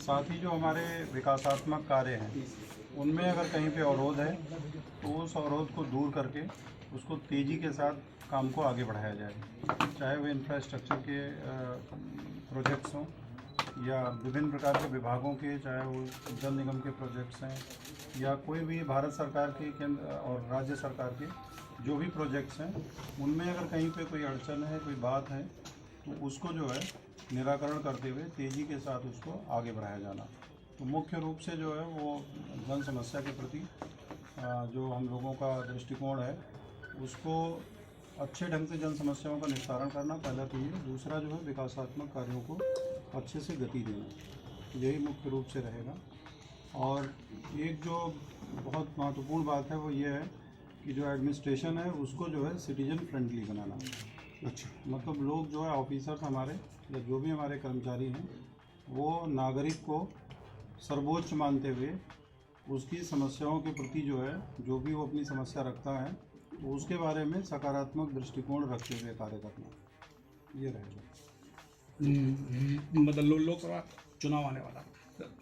साथ ही जो हमारे विकासात्मक कार्य हैं उनमें अगर कहीं पे अवरोध है तो उस अवरोध को दूर करके उसको तेज़ी के साथ काम को आगे बढ़ाया जाए, चाहे वो इंफ्रास्ट्रक्चर के प्रोजेक्ट्स हों या विभिन्न प्रकार के विभागों के, चाहे वो जल निगम के प्रोजेक्ट्स हैं या कोई भी भारत सरकार के केंद्र और राज्य सरकार के जो भी प्रोजेक्ट्स हैं उनमें अगर कहीं पे कोई अड़चन है, कोई बात है तो उसको जो है निराकरण करते हुए तेज़ी के साथ उसको आगे बढ़ाया जाना। तो मुख्य रूप से जो है वो जन समस्या के प्रति जो हम लोगों का दृष्टिकोण है उसको अच्छे ढंग से जन समस्याओं का निस्तारण करना पहला तो ये, दूसरा जो है विकासात्मक कार्यों को अच्छे से गति देना, यही मुख्य रूप से रहेगा। और एक जो बहुत महत्वपूर्ण बात है वो ये है कि जो एडमिनिस्ट्रेशन है उसको जो है सिटीजन फ्रेंडली बनाना। अच्छा, मतलब लोग जो है ऑफिसर्स हमारे या जो भी हमारे कर्मचारी हैं वो नागरिक को सर्वोच्च मानते हुए उसकी समस्याओं के प्रति जो है जो भी वो अपनी समस्या रखता है तो उसके बारे में सकारात्मक दृष्टिकोण रखते हुए कार्य करना, ये रहेगा। मतलब लोकसभा चुनाव आने वाला,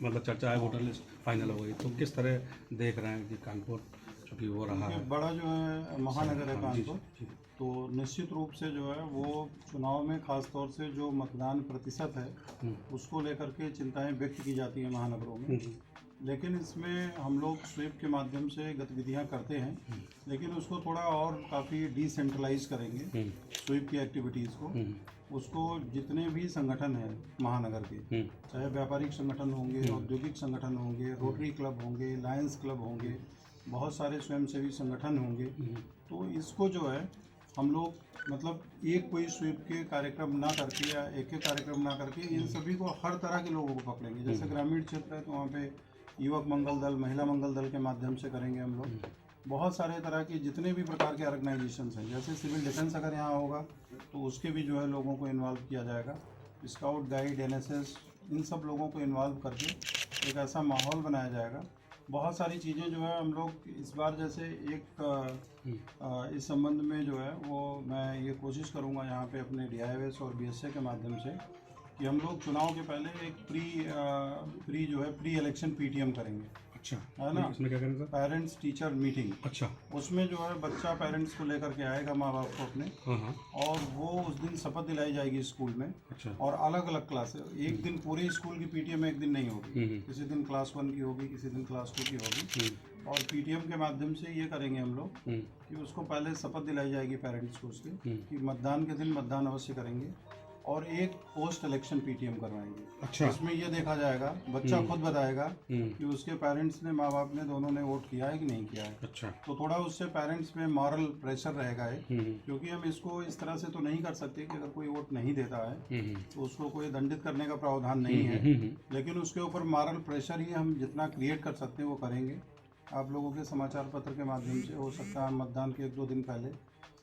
मतलब चर्चा है, वोटर लिस्ट फाइनल हो गई, तो किस तरह देख रहे हैं कि कानपुर चूँकि वो रहा है बड़ा जो है महानगर है कानपुर, तो निश्चित रूप से जो है वो चुनाव में खास तौर से जो मतदान प्रतिशत है उसको लेकर के चिंताएं व्यक्त की जाती हैं महानगरों में। लेकिन इसमें हम लोग स्वीप के माध्यम से गतिविधियां करते हैं, लेकिन उसको थोड़ा और काफ़ी डिसेंट्रलाइज करेंगे स्वीप की एक्टिविटीज़ को। उसको जितने भी संगठन हैं महानगर के, चाहे व्यापारिक संगठन होंगे, औद्योगिक संगठन होंगे, रोटरी क्लब होंगे, लायंस क्लब होंगे, बहुत सारे स्वयंसेवी संगठन होंगे, तो इसको जो है हम लोग मतलब एक कोई स्वीप के कार्यक्रम ना करके या एक कार्यक्रम ना करके इन सभी को हर तरह के लोगों को पकड़ेंगे। जैसे ग्रामीण क्षेत्र है तो वहाँ पे युवक मंगल दल, महिला मंगल दल के माध्यम से करेंगे हम लोग। बहुत सारे तरह के जितने भी प्रकार के ऑर्गेनाइजेशंस हैं, जैसे सिविल डिफेंस अगर यहाँ होगा तो उसके भी जो है लोगों को इन्वॉल्व किया जाएगा। स्काउट गाइड, एनएसएस, इन सब लोगों को इन्वॉल्व करके एक ऐसा माहौल बनाया जाएगा। बहुत सारी चीज़ें जो है हम लोग इस बार जैसे एक इस संबंध में जो है वो मैं ये कोशिश करूँगा यहाँ पे अपने DIOS और BSA के माध्यम से कि हम लोग चुनाव के पहले एक प्री इलेक्शन PTM करेंगे। अच्छा, है ना, इसमें क्या करेंगे सर? Parents teacher meeting. अच्छा, उसमें जो है बच्चा पेरेंट्स को लेकर के आएगा, माँ बाप को अपने, और वो उस दिन शपथ दिलाई जाएगी स्कूल में। अच्छा, और अलग अलग क्लास, एक दिन पूरे स्कूल की PTM एक दिन नहीं होगी, किसी दिन क्लास 1 की होगी, किसी दिन क्लास 2 की होगी। और PTM के माध्यम से ये करेंगे हम लोग कि उसको पहले शपथ दिलाई जाएगी पेरेंट्स को उसके कि मतदान के दिन मतदान अवश्य करेंगे, और एक पोस्ट इलेक्शन PTM करवाएंगे। अच्छा, इसमें ये देखा जाएगा, बच्चा खुद बताएगा कि उसके पेरेंट्स ने, माँ बाप ने, दोनों ने वोट किया है कि नहीं किया है। अच्छा, तो थोड़ा उससे पेरेंट्स में मॉरल प्रेशर रहेगा है, क्योंकि हम इसको इस तरह से तो नहीं कर सकते कि अगर कोई वोट नहीं देता है तो उसको कोई दंडित करने का प्रावधान नहीं है, लेकिन उसके ऊपर मॉरल प्रेशर ही हम जितना क्रिएट कर सकते हैं वो करेंगे। आप लोगों के समाचार पत्र के माध्यम से हो सकता है मतदान के 1-2 दिन पहले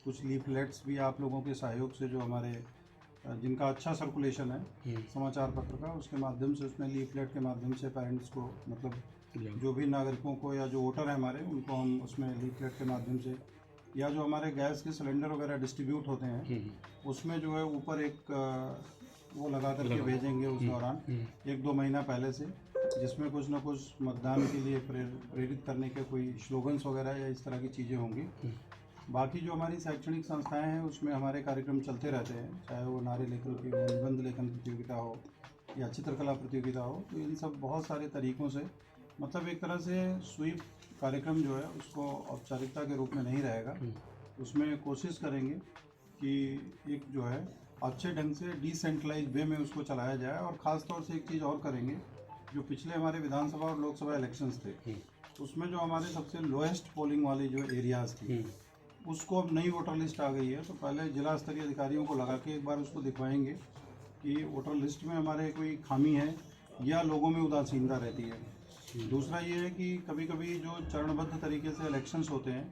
कुछ लीफलेट्स भी आप लोगों के सहयोग से, जो हमारे जिनका अच्छा सर्कुलेशन है समाचार पत्र का, उसके माध्यम से, उसमें लीफलेट के माध्यम से पेरेंट्स को, मतलब जो भी नागरिकों को या जो वोटर है हमारे, उनको हम उसमें लीफलेट के माध्यम से, या जो हमारे गैस के सिलेंडर वगैरह डिस्ट्रीब्यूट होते हैं उसमें जो है ऊपर एक वो लगा करके भेजेंगे उस दौरान 1-2 महीना पहले से, जिसमें कुछ ना कुछ मतदान के लिए प्रेरित करने के कोई स्लोगन्स वगैरह या इस तरह की चीज़ें होंगी। बाकी जो हमारी शैक्षणिक संस्थाएं हैं उसमें हमारे कार्यक्रम चलते रहते हैं, चाहे वो नारे लेखन की हो, निबंध लेखन प्रतियोगिता हो या चित्रकला प्रतियोगिता हो, तो इन सब बहुत सारे तरीक़ों से, मतलब एक तरह से स्वीप कार्यक्रम जो है उसको औपचारिकता के रूप में नहीं रहेगा, उसमें कोशिश करेंगे कि एक जो है अच्छे ढंग से डिसेंट्रलाइज वे में उसको चलाया जाए। और ख़ास तौर से एक चीज़ और करेंगे, जो पिछले हमारे विधानसभा और लोकसभा इलेक्शंस थे उसमें जो हमारे सबसे लोएस्ट पोलिंग वाली जो एरियाज़ थी उसको अब नई वोटर लिस्ट आ गई है, तो पहले जिला स्तरीय अधिकारियों को लगा के एक बार उसको दिखवाएंगे कि वोटर लिस्ट में हमारे कोई खामी है या लोगों में उदासीनता रहती है। दूसरा ये है कि कभी कभी जो चरणबद्ध तरीके से इलेक्शंस होते हैं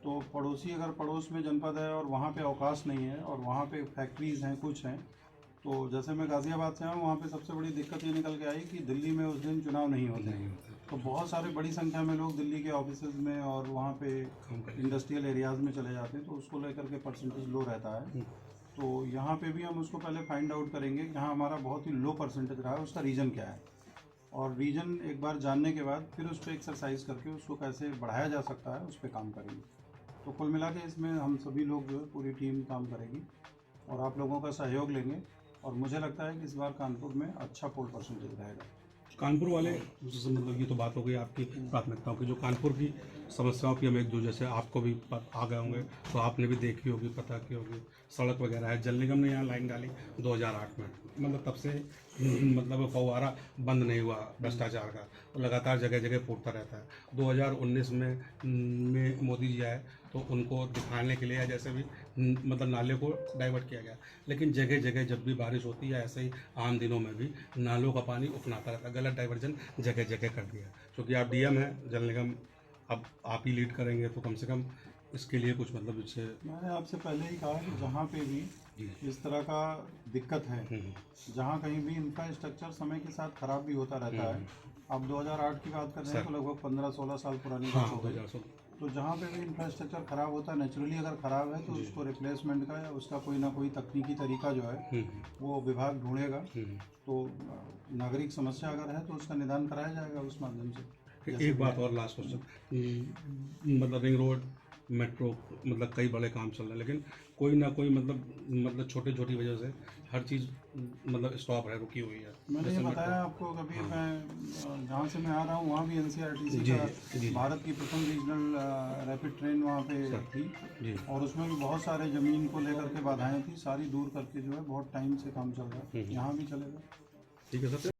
तो पड़ोसी, अगर पड़ोस में जनपद है और वहाँ पे अवकाश नहीं है और वहाँ पे फैक्ट्रीज़ हैं, कुछ हैं, तो जैसे मैं गाज़ियाबाद से आऊँ, वहाँ पे सबसे बड़ी दिक्कत ये निकल के आई कि दिल्ली में उस दिन चुनाव नहीं होते हैं, तो बहुत सारे बड़ी संख्या में लोग दिल्ली के ऑफिसेज में और वहाँ पे इंडस्ट्रियल एरियाज़ में चले जाते हैं, तो उसको लेकर के परसेंटेज लो रहता है। तो यहाँ पे भी हम उसको पहले फाइंड आउट करेंगे कि हाँ हमारा बहुत ही लो परसेंटेज रहा है, उसका रीज़न क्या है। और रीजन एक बार जानने के बाद फिर उस पर एक्सरसाइज करके उसको कैसे बढ़ाया जा सकता है उस पर काम करेंगे। तो कुल मिला के इसमें हम सभी लोग जो है पूरी टीम काम करेगी और आप लोगों का सहयोग लेंगे और मुझे लगता है कि इस बार कानपुर में अच्छा पोल परसेंटेज रहेगा। कानपुर वाले जैसे मतलब ये तो बात हो गई आपकी प्राथमिकताओं की, जो कानपुर की समस्याओं की हम एक दो जैसे आपको भी आ गए होंगे तो आपने भी देखी होगी, पता की होगी। सड़क वगैरह है, जल निगम ने यहाँ लाइन डाली 2008 में, मतलब तब से मतलब फव्वारा बंद नहीं हुआ भ्रष्टाचार का, लगातार जगह जगह फूटता रहता है। 2019 में मोदी जी आए तो उनको दिखाने के लिए जैसे भी मतलब नाले को डाइवर्ट किया गया, लेकिन जगह जगह जब भी बारिश होती है ऐसे ही आम दिनों में भी नालों का पानी उफनाता रहता है। गलत डाइवर्जन जगह जगह कर दिया। क्योंकि आप डीएम हैं, जल निगम अब आप ही लीड करेंगे तो कम से कम इसके लिए कुछ मतलब इससे। मैंने आपसे पहले ही कहा कि जहाँ पे भी इस तरह का दिक्कत है, जहाँ कहीं भी इंफ्रास्ट्रक्चर समय के साथ खराब भी होता रहता है। आप 2008 की बात कर रहे हैं तो लगभग 15-16 साल पुरानी बात हो गई। तो जहाँ पे भी इंफ्रास्ट्रक्चर खराब होता है, नेचुरली अगर खराब है तो उसको रिप्लेसमेंट का या उसका कोई ना कोई तकनीकी तरीका जो है वो विभाग ढूंढेगा। तो नागरिक समस्या अगर है तो उसका निदान कराया जाएगा उस माध्यम से। एक बात और लास्ट क्वेश्चन, मतलब रिंग रोड, मेट्रो, मतलब कई बड़े काम चल रहे हैं, लेकिन कोई ना कोई मतलब छोटी छोटी वजह से हर चीज़ मतलब स्टॉप है, रुकी हुई है। मैंने ये बताया आपको कभी मैं जहाँ से मैं आ रहा हूँ वहाँ भी NCRTC का भारत की प्रथम रीजनल रैपिड ट्रेन वहाँ पे थी और उसमें भी बहुत सारे ज़मीन को लेकर के बाधाएं थी, सारी दूर करके जो है बहुत टाइम से काम चल रहा है, यहाँ भी चलेगा। ठीक है सर।